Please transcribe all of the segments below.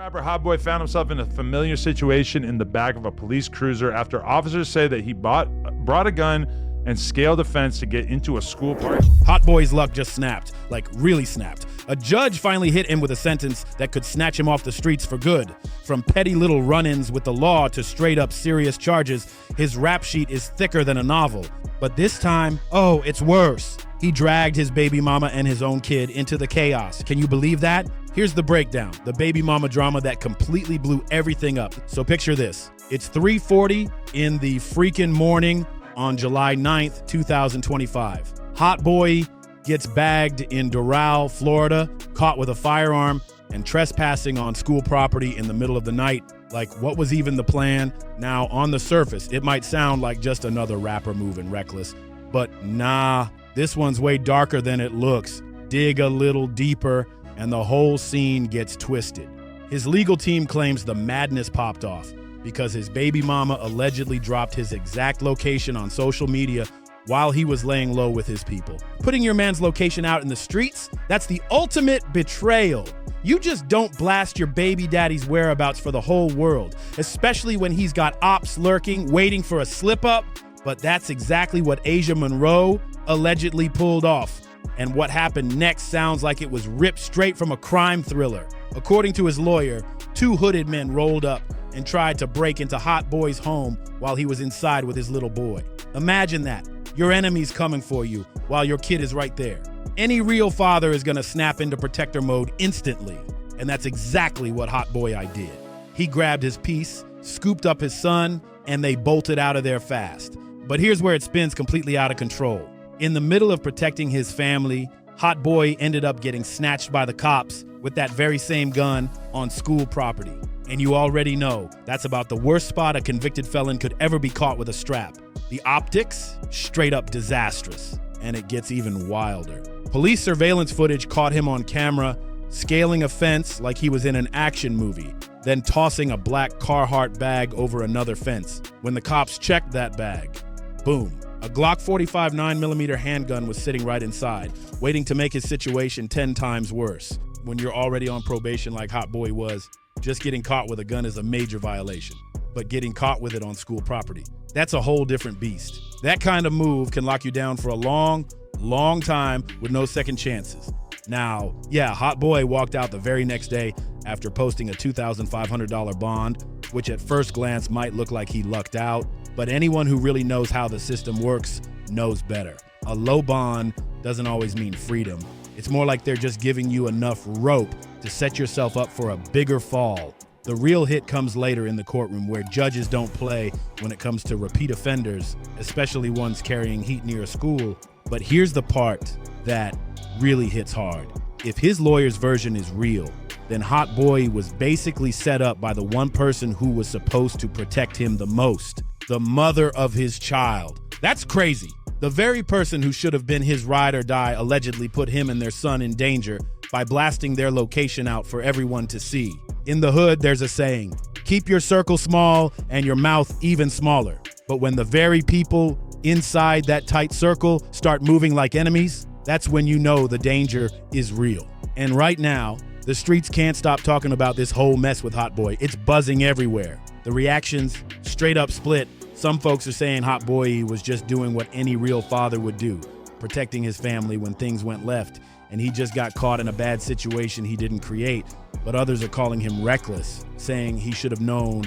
Rapper Hotboii found himself in a familiar situation in the back of a police cruiser after officers say that he brought a gun and scaled a fence to get into a school park. Hotboii's luck just snapped, like really snapped. A judge finally hit him with a sentence that could snatch him off the streets for good. From petty little run-ins with the law to straight up serious charges, his rap sheet is thicker than a novel. But this time, oh, it's worse. He dragged his baby mama and his own kid into the chaos. Can you believe that? Here's the breakdown, the baby mama drama that completely blew everything up. So picture this. It's 3:40 in the freaking morning on July 9th, 2025. Hotboii gets bagged in Doral, Florida, caught with a firearm and trespassing on school property in the middle of the night. Like, what was even the plan? Now, on the surface, it might sound like just another rapper moving reckless, but nah, this one's way darker than it looks. Dig a little deeper, and the whole scene gets twisted. His legal team claims the madness popped off because his baby mama allegedly dropped his exact location on social media while he was laying low with his people. Putting your man's location out in the streets, that's the ultimate betrayal. You just don't blast your baby daddy's whereabouts for the whole world, especially when he's got ops lurking, waiting for a slip up. But that's exactly what Asia Monroe allegedly pulled off. And what happened next sounds like it was ripped straight from a crime thriller. According to his lawyer, two hooded men rolled up and tried to break into Hotboii's home while he was inside with his little boy. Imagine that. Your enemy's coming for you while your kid is right there. Any real father is gonna snap into protector mode instantly. And that's exactly what Hotboii did. He grabbed his piece, scooped up his son, and they bolted out of there fast. But here's where it spins completely out of control. In the middle of protecting his family, Hotboii ended up getting snatched by the cops with that very same gun on school property. And you already know, that's about the worst spot a convicted felon could ever be caught with a strap. The optics, straight up disastrous. And it gets even wilder. Police surveillance footage caught him on camera, scaling a fence like he was in an action movie, then tossing a black Carhartt bag over another fence. When the cops checked that bag, boom, a Glock 45 9mm handgun was sitting right inside, waiting to make his situation 10 times worse. When you're already on probation like Hotboii was, just getting caught with a gun is a major violation. But getting caught with it on school property, that's a whole different beast. That kind of move can lock you down for a long time with no second chances. Now, yeah, Hotboii walked out the very next day after posting a $2,500 bond, which at first glance might look like he lucked out, but anyone who really knows how the system works knows better. A low bond doesn't always mean freedom. It's more like they're just giving you enough rope to set yourself up for a bigger fall. The real hit comes later in the courtroom, where judges don't play when it comes to repeat offenders, especially ones carrying heat near a school. But here's the part that really hits hard. If his lawyer's version is real, then Hotboii was basically set up by the one person who was supposed to protect him the most, the mother of his child. That's crazy. The very person who should have been his ride or die allegedly put him and their son in danger by blasting their location out for everyone to see. In the hood, there's a saying, keep your circle small and your mouth even smaller. But when the very people inside that tight circle start moving like enemies, that's when you know the danger is real. And right now, the streets can't stop talking about this whole mess with Hotboii. It's buzzing everywhere. The reactions straight up split. Some folks are saying Hotboii was just doing what any real father would do, protecting his family when things went left, and he just got caught in a bad situation he didn't create. But others are calling him reckless, saying he should have known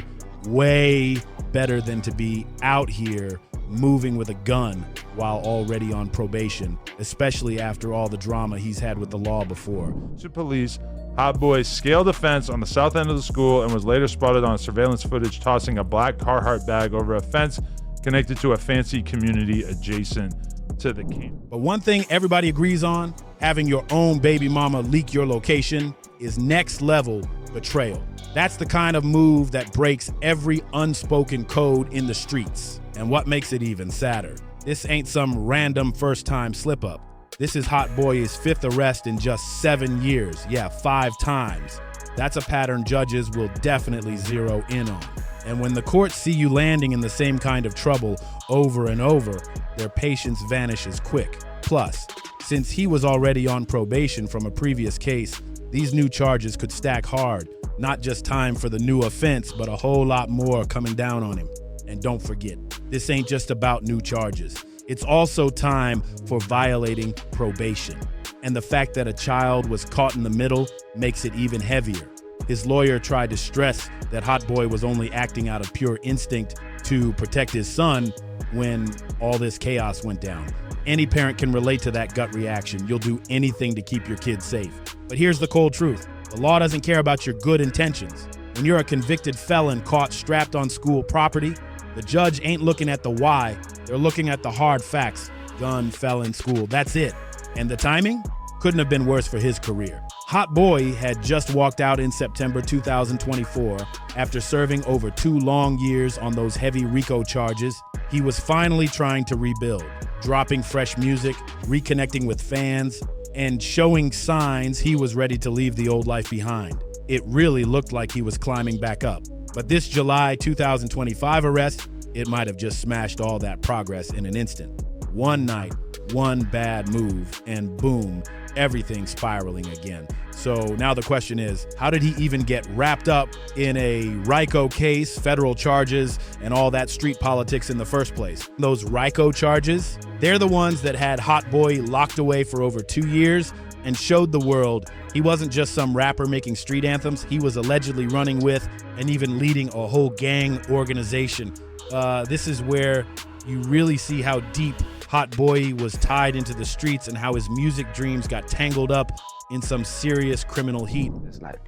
way better than to be out here moving with a gun while already on probation, especially after all the drama he's had with the law before. To police, Hotboii scaled a fence on the south end of the school and was later spotted on surveillance footage tossing a black Carhartt bag over a fence connected to a fancy community adjacent to the camp. But one thing everybody agrees on, having your own baby mama leak your location is next level betrayal. That's the kind of move that breaks every unspoken code in the streets. And what makes it even sadder, this ain't some random first-time slip-up. This is Hotboii's 5th arrest in just 7 years. Yeah, 5 times. That's a pattern judges will definitely zero in on. And when the courts see you landing in the same kind of trouble over and over, their patience vanishes quick. Plus, since he was already on probation from a previous case, these new charges could stack hard, Not just time for the new offense, but a whole lot more coming down on him. And don't forget, this ain't just about new charges. It's also time for violating probation. And the fact that a child was caught in the middle makes it even heavier. His lawyer tried to stress that Hotboii was only acting out of pure instinct to protect his son when all this chaos went down. Any parent can relate to that gut reaction. You'll do anything to keep your kids safe. But here's the cold truth. The law doesn't care about your good intentions. When you're a convicted felon caught strapped on school property, the judge ain't looking at the why. They're looking at the hard facts. Gun, felon, school. That's it. And the timing couldn't have been worse for his career. Hotboii had just walked out in September 2024 after serving over 2 long years on those heavy RICO charges. He was finally trying to rebuild, dropping fresh music, reconnecting with fans, and showing signs he was ready to leave the old life behind. It really looked like he was climbing back up. But this July 2025 arrest, it might have just smashed all that progress in an instant. One night, one bad move, and boom, everything's spiraling again. So now the question is, how did he even get wrapped up in a RICO case, federal charges, and all that street politics in the first place? Those RICO charges, they're the ones that had Hotboii locked away for over 2 years and showed the world he wasn't just some rapper making street anthems. He was allegedly running with and even leading a whole gang organization. This is where you really see how deep Hotboii was tied into the streets and how his music dreams got tangled up in some serious criminal heat. It's like,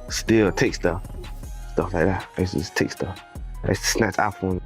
still take stuff like that. They just take stuff. They snatch iPhone.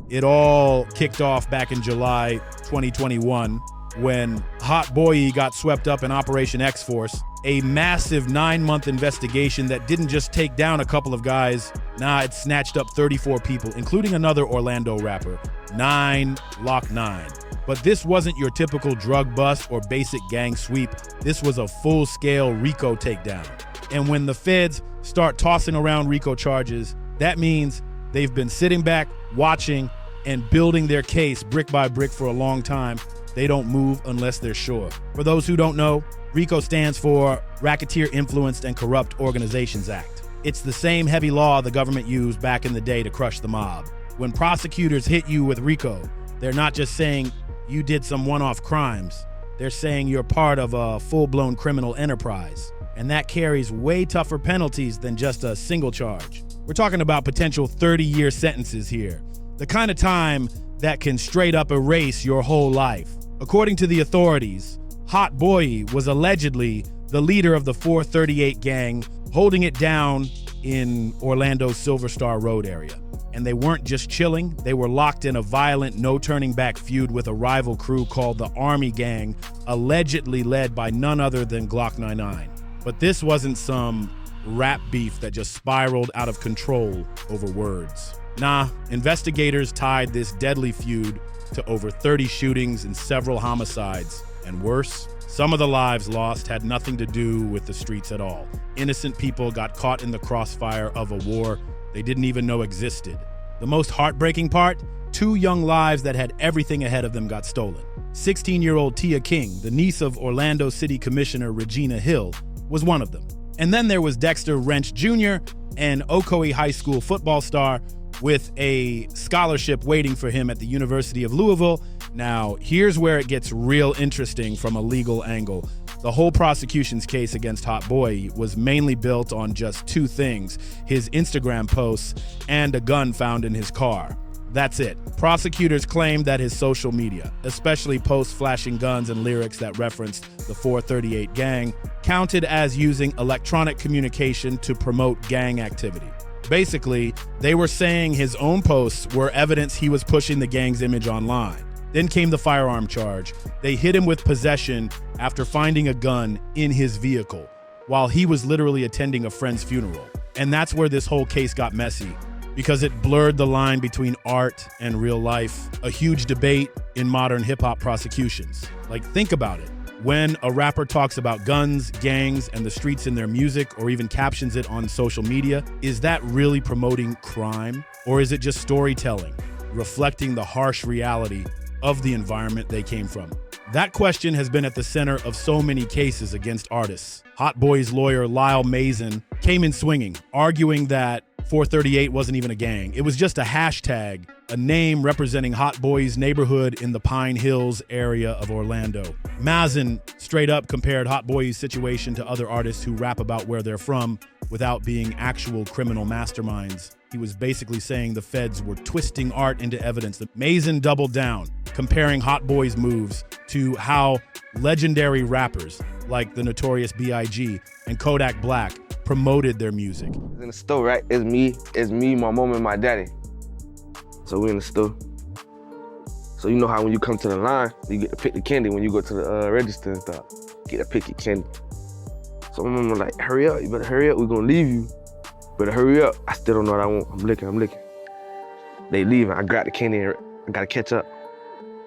It all kicked off back in July 2021 when Hotboii got swept up in Operation X-Force, a massive 9-month investigation that didn't just take down a couple of guys. Nah, it snatched up 34 people, including another Orlando rapper. 9 locked 9. But this wasn't your typical drug bust or basic gang sweep. This was a full-scale RICO takedown. And when the feds start tossing around RICO charges, that means they've been sitting back, watching, and building their case brick by brick for a long time. They don't move unless they're sure. For those who don't know, RICO stands for Racketeer Influenced and Corrupt Organizations Act. It's the same heavy law the government used back in the day to crush the mob. When prosecutors hit you with RICO, they're not just saying you did some one-off crimes. They're saying you're part of a full-blown criminal enterprise. And that carries way tougher penalties than just a single charge. We're talking about potential 30-year sentences here. The kind of time that can straight up erase your whole life. According to the authorities, Hotboii was allegedly the leader of the 438 gang, holding it down in Orlando's Silver Star Road area. And they weren't just chilling, they were locked in a violent, no-turning-back feud with a rival crew called the Army Gang, allegedly led by none other than Glock 99. But this wasn't some rap beef that just spiraled out of control over words. Nah, investigators tied this deadly feud to over 30 shootings and several homicides. And worse, some of the lives lost had nothing to do with the streets at all. Innocent people got caught in the crossfire of a war they didn't even know existed. The most heartbreaking part, 2 young lives that had everything ahead of them got stolen. 16-year-old Tia King, the niece of Orlando City Commissioner Regina Hill, was one of them. And then there was Dexter Wrench Jr., an Ocoee High School football star with a scholarship waiting for him at the University of Louisville. Now, here's where it gets real interesting from a legal angle. The whole prosecution's case against Hotboii was mainly built on just 2 things: his Instagram posts and a gun found in his car. That's it. Prosecutors claimed that his social media, especially posts flashing guns and lyrics that referenced the 438 gang, counted as using electronic communication to promote gang activity. Basically, they were saying his own posts were evidence he was pushing the gang's image online. Then came the firearm charge. They hit him with possession after finding a gun in his vehicle while he was literally attending a friend's funeral. And that's where this whole case got messy, because it blurred the line between art and real life, a huge debate in modern hip-hop prosecutions. Like, think about it. When a rapper talks about guns, gangs, and the streets in their music, or even captions it on social media, is that really promoting crime? Or is it just storytelling, reflecting the harsh reality of the environment they came from? That question has been at the center of so many cases against artists. Hotboii's lawyer, Lyle Mason, came in swinging, arguing that 438 wasn't even a gang. It was just a hashtag, a name representing Hotboii's neighborhood in the Pine Hills area of Orlando. Mazen straight up compared Hotboii's situation to other artists who rap about where they're from without being actual criminal masterminds. He was basically saying the feds were twisting art into evidence. Mazen doubled down, comparing Hotboii's moves to how legendary rappers like the Notorious B.I.G. and Kodak Black promoted their music. In the store, right? It's me, my mom, and my daddy. So we in the store. So you know how when you come to the line, you get to pick the candy when you go to the register and stuff. Get to pick your candy. So my mom was like, hurry up, you better hurry up, we're gonna leave you. Better hurry up. I still don't know what I want. I'm licking. They leaving, I grab the candy and I gotta catch up.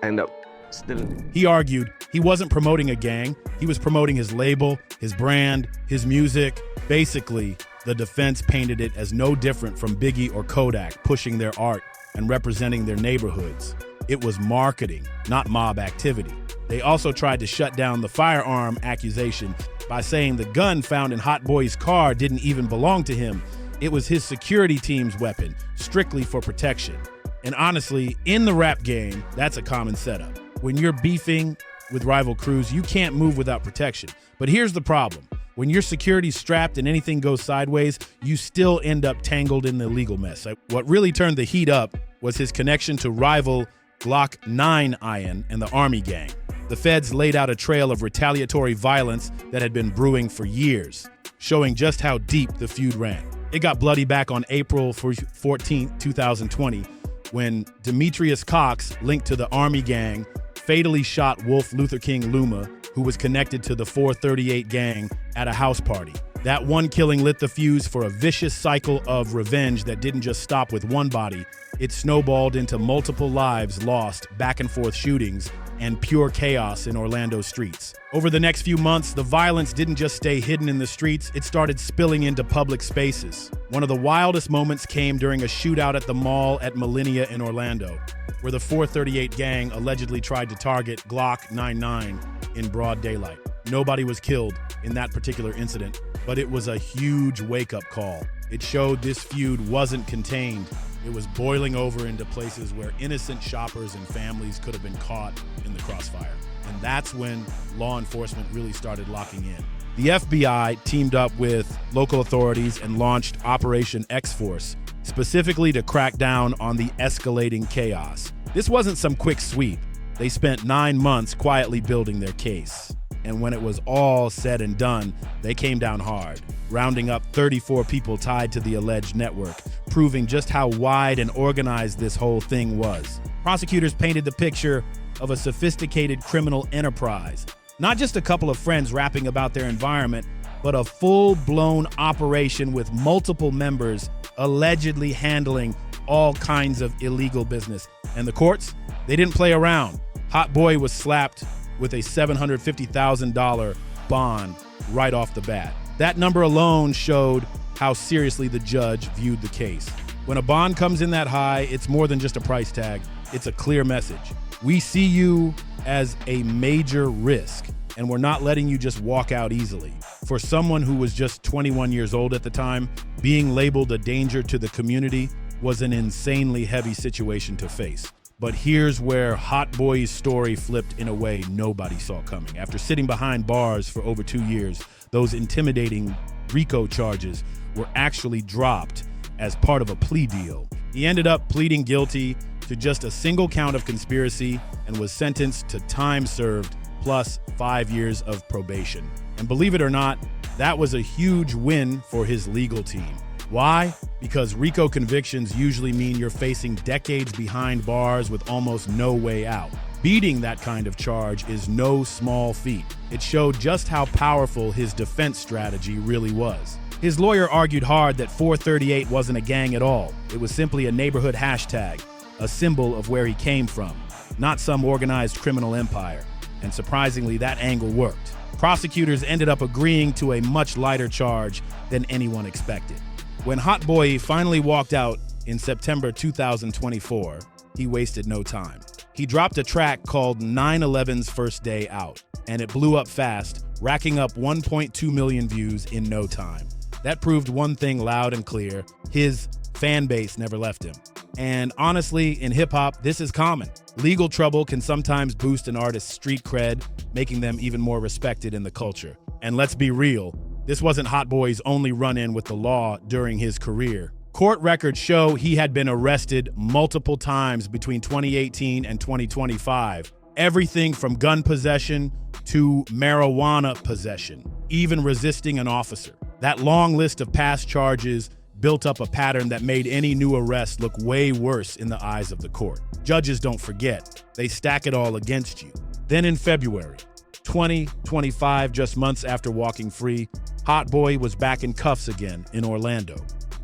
I end up stealing it. He argued he wasn't promoting a gang, he was promoting his label, his brand, his music. Basically, the defense painted it as no different from Biggie or Kodak pushing their art and representing their neighborhoods. It was marketing, not mob activity. They also tried to shut down the firearm accusation by saying the gun found in Hotboii's car didn't even belong to him. It was his security team's weapon, strictly for protection. And honestly, in the rap game, that's a common setup. When you're beefing with rival crews, you can't move without protection. But here's the problem. When your security's strapped and anything goes sideways, you still end up tangled in the legal mess. What really turned the heat up was his connection to rival Glock 9 Iron and the Army gang. The feds laid out a trail of retaliatory violence that had been brewing for years, showing just how deep the feud ran. It got bloody back on April 14, 2020, when Demetrius Cox, linked to the Army gang, fatally shot Wolf Luther King Luma, who was connected to the 438 gang at a house party. That one killing lit the fuse for a vicious cycle of revenge that didn't just stop with one body. It snowballed into multiple lives lost, back and forth shootings, and pure chaos in Orlando streets. Over the next few months, the violence didn't just stay hidden in the streets, it started spilling into public spaces. One of the wildest moments came during a shootout at the mall at Millennia in Orlando, where the 438 gang allegedly tried to target Glock 99 in broad daylight. Nobody was killed in that particular incident, but it was a huge wake-up call. It showed this feud wasn't contained. It was boiling over into places where innocent shoppers and families could have been caught in the crossfire. And that's when law enforcement really started locking in. The FBI teamed up with local authorities and launched Operation X-Force, specifically to crack down on the escalating chaos. This wasn't some quick sweep. They spent 9 months quietly building their case. And when it was all said and done, they came down hard, rounding up 34 people tied to the alleged network, proving just how wide and organized this whole thing was. Prosecutors painted the picture of a sophisticated criminal enterprise, not just a couple of friends rapping about their environment, but a full-blown operation with multiple members allegedly handling all kinds of illegal business. And the courts, they didn't play around. Hotboii was slapped with a $750,000 bond right off the bat. That number alone showed how seriously the judge viewed the case. When a bond comes in that high, it's more than just a price tag. It's a clear message. We see you as a major risk, and we're not letting you just walk out easily. For someone who was just 21 years old at the time, being labeled a danger to the community was an insanely heavy situation to face. But here's where Hotboii's story flipped in a way nobody saw coming. After sitting behind bars for over 2 years, those intimidating RICO charges were actually dropped as part of a plea deal. He ended up pleading guilty to just a single count of conspiracy and was sentenced to time served plus 5 years of probation. And believe it or not, that was a huge win for his legal team. Why? Because RICO convictions usually mean you're facing decades behind bars with almost no way out. Beating that kind of charge is no small feat. It showed just how powerful his defense strategy really was. His lawyer argued hard that 438 wasn't a gang at all. It was simply a neighborhood hashtag, a symbol of where he came from, not some organized criminal empire. And surprisingly, that angle worked. Prosecutors ended up agreeing to a much lighter charge than anyone expected. When Hotboii finally walked out in September 2024, he wasted no time. He dropped a track called 9/11's First Day Out, and it blew up fast, racking up 1.2 million views in no time. That proved one thing loud and clear: his fan base never left him. And honestly, in hip-hop, this is common. Legal trouble can sometimes boost an artist's street cred, making them even more respected in the culture. And let's be real, this wasn't Hotboii's only run-in with the law during his career. Court records show he had been arrested multiple times between 2018 and 2025. Everything from gun possession to marijuana possession, even resisting an officer. That long list of past charges built up a pattern that made any new arrest look way worse in the eyes of the court. Judges don't forget. They stack it all against you. Then in February 2025, just months after walking free, Hotboii was back in cuffs again in Orlando.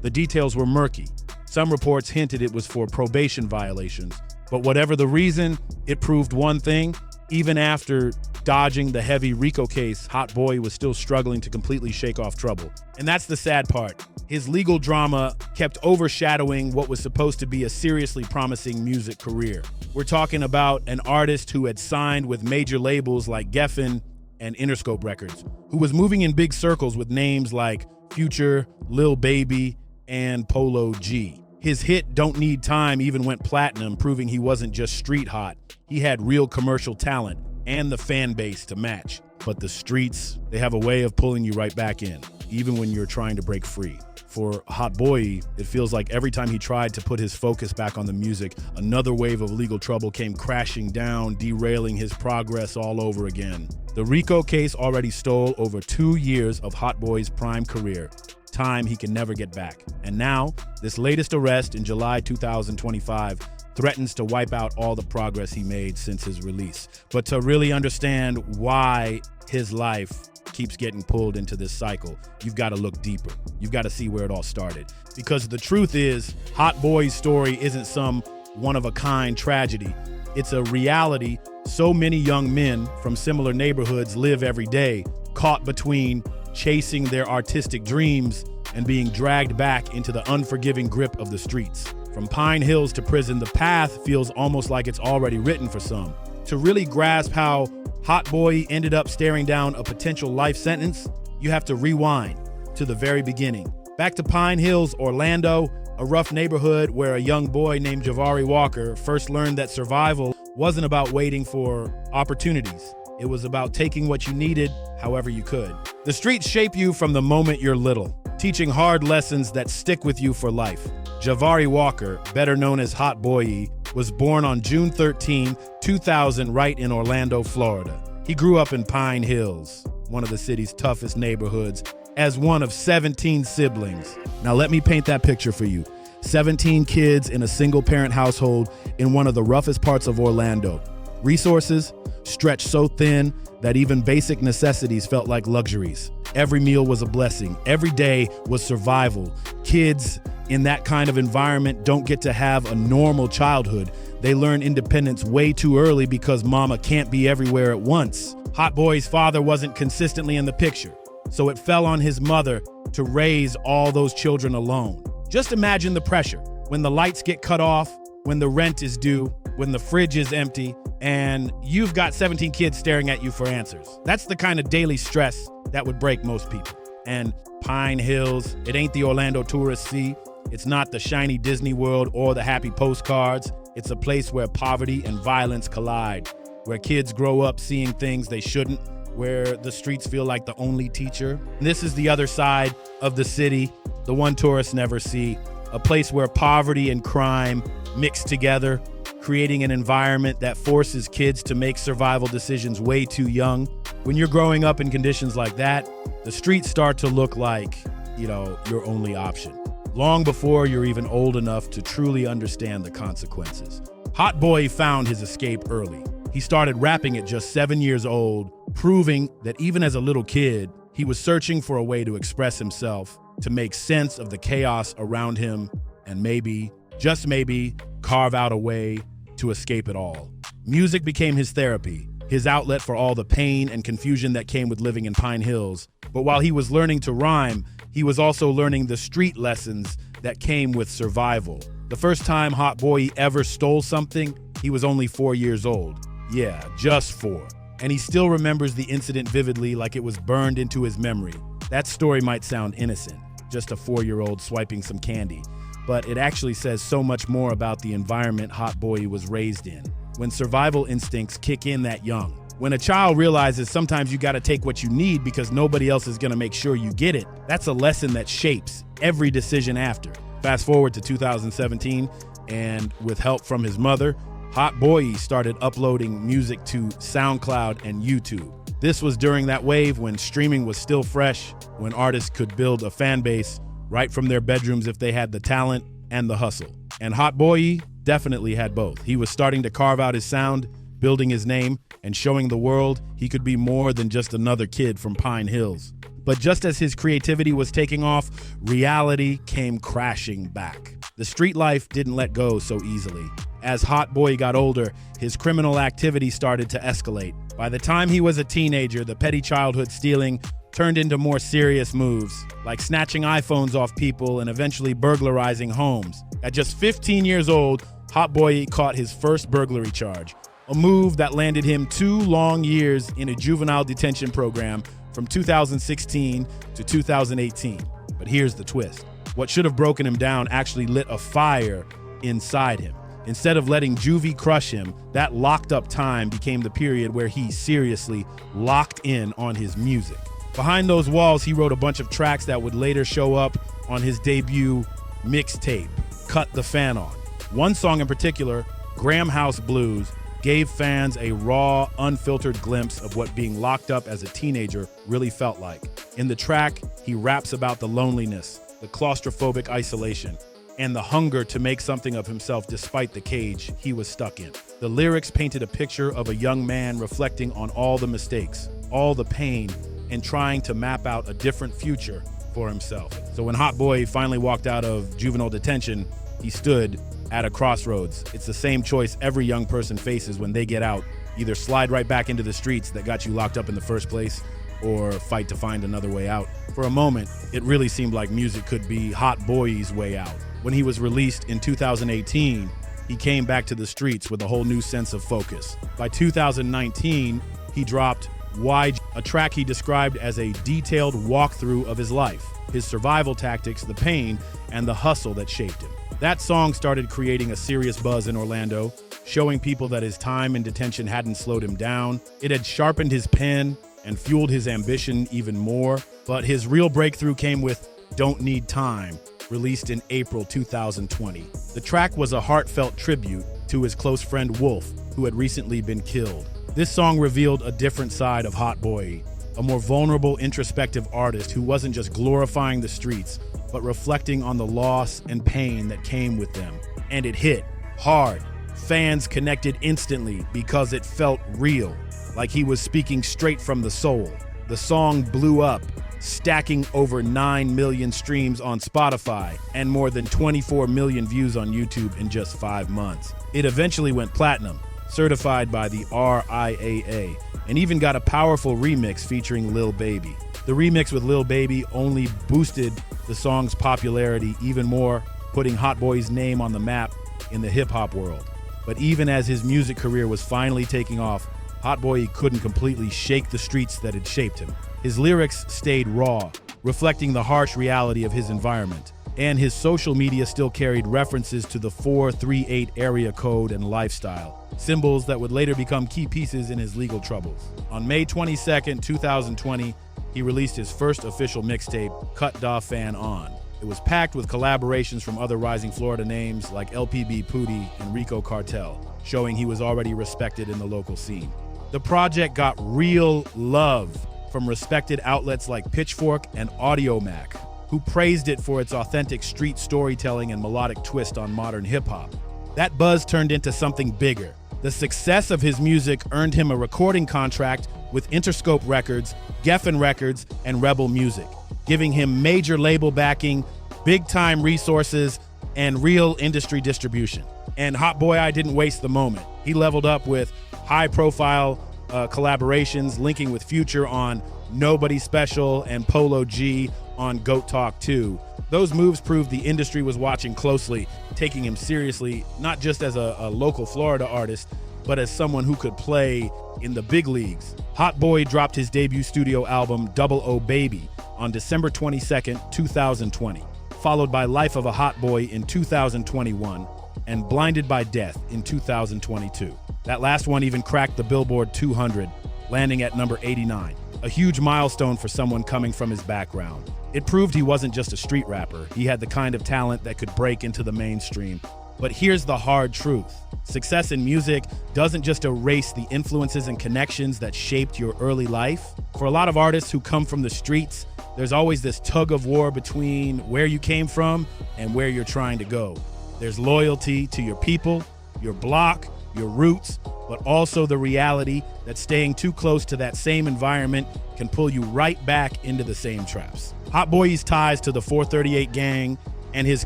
The details were murky. Some reports hinted it was for probation violations, but whatever the reason, it proved one thing: even after dodging the heavy RICO case, Hotboii was still struggling to completely shake off trouble. And that's the sad part. His legal drama kept overshadowing what was supposed to be a seriously promising music career. We're talking about an artist who had signed with major labels like Geffen and Interscope Records, who was moving in big circles with names like Future, Lil Baby, and Polo G. His hit Don't Need Time even went platinum, proving he wasn't just street hot. He had real commercial talent and the fan base to match. But the streets, they have a way of pulling you right back in, even when you're trying to break free. For Hotboii, it feels like every time he tried to put his focus back on the music, another wave of legal trouble came crashing down, derailing his progress all over again. The RICO case already stole over 2 years of Hotboii's prime career, time he can never get back. And now, this latest arrest in July 2025 threatens to wipe out all the progress he made since his release. But to really understand why his life keeps getting pulled into this cycle, you've got to look deeper. You've got to see where it all started. Because the truth is, Hotboii's story isn't some one-of-a-kind tragedy. It's a reality so many young men from similar neighborhoods live every day, caught between chasing their artistic dreams and being dragged back into the unforgiving grip of the streets. From Pine Hills to prison, the path feels almost like it's already written for some. To really grasp how Hotboii ended up staring down a potential life sentence, you have to rewind to the very beginning. Back to Pine Hills, Orlando, a rough neighborhood where a young boy named Javari Walker first learned that survival wasn't about waiting for opportunities. It was about taking what you needed however you could. The streets shape you from the moment you're little, teaching hard lessons that stick with you for life. Javari Walker, better known as Hotboii, was born on June 13, 2000, right in Orlando, Florida. He grew up in Pine Hills, one of the city's toughest neighborhoods, as one of 17 siblings. Now let me paint that picture for you. 17 kids in a single-parent household in one of the roughest parts of Orlando. Resources stretched so thin that even basic necessities felt like luxuries. Every meal was a blessing. Every day was survival. Kids in that kind of environment don't get to have a normal childhood. They learn independence way too early because mama can't be everywhere at once. Hotboii's father wasn't consistently in the picture, so it fell on his mother to raise all those children alone. Just imagine the pressure when the lights get cut off, when the rent is due, when the fridge is empty, and you've got 17 kids staring at you for answers. That's the kind of daily stress that would break most people. And Pine Hills, it ain't the Orlando tourists see. It's not the shiny Disney World or the happy postcards. It's a place where poverty and violence collide, where kids grow up seeing things they shouldn't, where the streets feel like the only teacher. And this is the other side of the city, the one tourists never see, a place where poverty and crime mix together, creating an environment that forces kids to make survival decisions way too young. When you're growing up in conditions like that, the streets start to look like, your only option, long before you're even old enough to truly understand the consequences. Hotboii found his escape early. He started rapping at just 7 years old, proving that even as a little kid, he was searching for a way to express himself, to make sense of the chaos around him, and maybe, just maybe, carve out a way to escape it all. Music became his therapy, his outlet for all the pain and confusion that came with living in Pine Hills. But while he was learning to rhyme, he was also learning the street lessons that came with survival. The first time Hotboii ever stole something, he was only 4 years old. Yeah, just 4. And he still remembers the incident vividly, like it was burned into his memory. That story might sound innocent, just a 4-year-old swiping some candy, but it actually says so much more about the environment Hotboii was raised in. When survival instincts kick in that young. When a child realizes sometimes you gotta take what you need because nobody else is gonna make sure you get it, that's a lesson that shapes every decision after. Fast forward to 2017, and with help from his mother, Hotboii started uploading music to SoundCloud and YouTube. This was during that wave when streaming was still fresh, when artists could build a fan base right from their bedrooms if they had the talent and the hustle. And Hotboii definitely had both. He was starting to carve out his sound, building his name, and showing the world he could be more than just another kid from Pine Hills. But just as his creativity was taking off, reality came crashing back. The street life didn't let go so easily. As Hotboii got older, his criminal activity started to escalate. By the time he was a teenager, the petty childhood stealing turned into more serious moves, like snatching iPhones off people and eventually burglarizing homes. At just 15 years old, Hotboii caught his first burglary charge, a move that landed him 2 long years in a juvenile detention program from 2016 to 2018. But here's the twist. What should have broken him down actually lit a fire inside him. Instead of letting juvie crush him, that locked up time became the period where he seriously locked in on his music. Behind those walls, he wrote a bunch of tracks that would later show up on his debut mixtape, Cut the Fan On. One song in particular, Graham House Blues, gave fans a raw, unfiltered glimpse of what being locked up as a teenager really felt like. In the track, he raps about the loneliness, the claustrophobic isolation, and the hunger to make something of himself despite the cage he was stuck in. The lyrics painted a picture of a young man reflecting on all the mistakes, all the pain, and trying to map out a different future for himself. So when Hotboii finally walked out of juvenile detention, he stood at a crossroads. It's the same choice every young person faces when they get out. Either slide right back into the streets that got you locked up in the first place, or fight to find another way out. For a moment, it really seemed like music could be Hotboii's way out. When he was released in 2018, he came back to the streets with a whole new sense of focus. By 2019, he dropped Why, a track he described as a detailed walkthrough of his life, his survival tactics, the pain, and the hustle that shaped him. That song started creating a serious buzz in Orlando, showing people that his time in detention hadn't slowed him down. It had sharpened his pen and fueled his ambition even more. But his real breakthrough came with Don't Need Time, released in April 2020. The track was a heartfelt tribute to his close friend Wolf, who had recently been killed. This song revealed a different side of Hotboii, a more vulnerable, introspective artist who wasn't just glorifying the streets, but reflecting on the loss and pain that came with them. And it hit hard. Fans connected instantly because it felt real, like he was speaking straight from the soul. The song blew up, stacking over 9 million streams on Spotify and more than 24 million views on YouTube in just 5 months. It eventually went platinum, certified by the RIAA, and even got a powerful remix featuring Lil Baby. The remix with Lil Baby only boosted the song's popularity even more, putting Hotboii's name on the map in the hip-hop world. But even as his music career was finally taking off, Hotboii couldn't completely shake the streets that had shaped him. His lyrics stayed raw, reflecting the harsh reality of his environment, and his social media still carried references to the 438 area code and lifestyle, symbols that would later become key pieces in his legal troubles. On May 22nd, 2020, he released his first official mixtape, Cut Da Fan On. It was packed with collaborations from other rising Florida names like LPB Pootie and RICO Cartel, showing he was already respected in the local scene. The project got real love from respected outlets like Pitchfork and Audiomack, who praised it for its authentic street storytelling and melodic twist on modern hip-hop. That buzz turned into something bigger. The success of his music earned him a recording contract with Interscope Records, Geffen Records, and Rebel Music, giving him major label backing, big-time resources, and real industry distribution. And Hotboii didn't waste the moment. He leveled up with high-profile collaborations, linking with Future on Nobody Special and Polo G on Goat Talk 2. Those moves proved the industry was watching closely, taking him seriously, not just as a local Florida artist, but as someone who could play in the big leagues. Hotboii dropped his debut studio album, Double O Baby, on December 22nd, 2020, followed by Life of a Hotboii in 2021, and Blinded by Death in 2022. That last one even cracked the Billboard 200, landing at number 89. A huge milestone for someone coming from his background. It proved he wasn't just a street rapper. He had the kind of talent that could break into the mainstream. But here's the hard truth. Success in music doesn't just erase the influences and connections that shaped your early life. For a lot of artists who come from the streets, there's always this tug of war between where you came from and where you're trying to go. There's loyalty to your people, your block, your roots, but also the reality that staying too close to that same environment can pull you right back into the same traps. Hotboii's ties to the 438 gang and his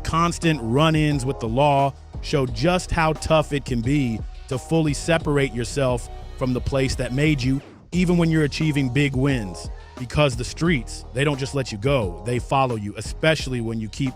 constant run-ins with the law show just how tough it can be to fully separate yourself from the place that made you, even when you're achieving big wins. Because the streets, they don't just let you go, they follow you, especially when you keep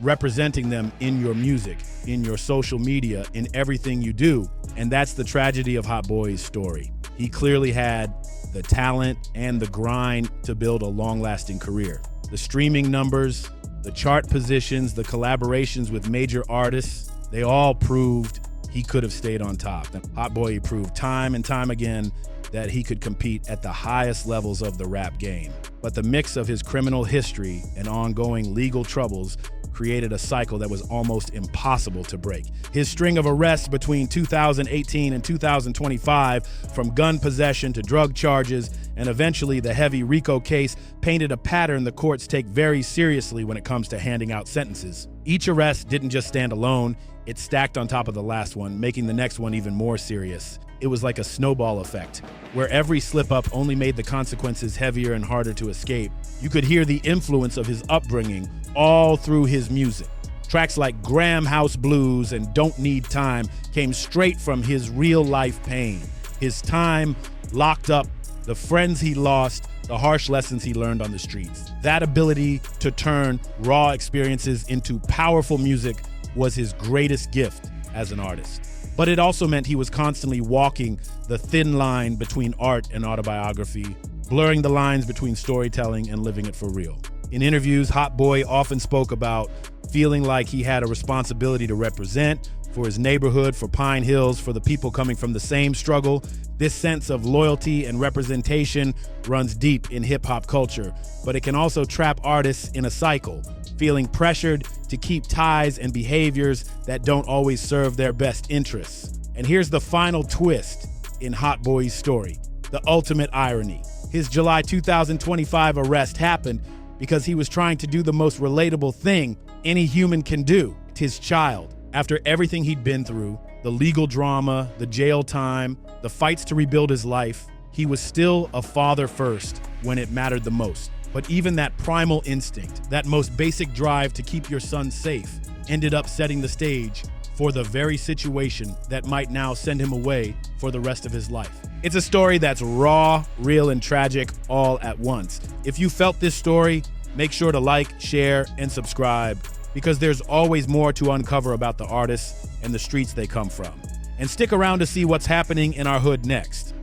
representing them in your music, in your social media, in everything you do. And that's the tragedy of Hotboii's story. He clearly had the talent and the grind to build a long-lasting career. The streaming numbers, the chart positions, the collaborations with major artists, they all proved he could have stayed on top. And Hotboii proved time and time again that he could compete at the highest levels of the rap game. But the mix of his criminal history and ongoing legal troubles created a cycle that was almost impossible to break. His string of arrests between 2018 and 2025, from gun possession to drug charges, and eventually the heavy RICO case, painted a pattern the courts take very seriously when it comes to handing out sentences. Each arrest didn't just stand alone, it stacked on top of the last one, making the next one even more serious. It was like a snowball effect, where every slip-up only made the consequences heavier and harder to escape. You could hear the influence of his upbringing all through his music. Tracks like Graham House Blues and Don't Need Time came straight from his real-life pain. His time locked up, the friends he lost, the harsh lessons he learned on the streets. That ability to turn raw experiences into powerful music was his greatest gift as an artist. But it also meant he was constantly walking the thin line between art and autobiography, blurring the lines between storytelling and living it for real. In interviews, Hotboii often spoke about feeling like he had a responsibility to represent for his neighborhood, for Pine Hills, for the people coming from the same struggle. This sense of loyalty and representation runs deep in hip-hop culture, but it can also trap artists in a cycle, feeling pressured to keep ties and behaviors that don't always serve their best interests. And here's the final twist in Hotboii's story, the ultimate irony. His July 2025 arrest happened because he was trying to do the most relatable thing any human can do, his child. After everything he'd been through, the legal drama, the jail time, the fights to rebuild his life, he was still a father first when it mattered the most. But even that primal instinct, that most basic drive to keep your son safe, ended up setting the stage for the very situation that might now send him away for the rest of his life. It's a story that's raw, real, and tragic all at once. If you felt this story, make sure to like, share, and subscribe, because there's always more to uncover about the artists and the streets they come from. And stick around to see what's happening in our hood next.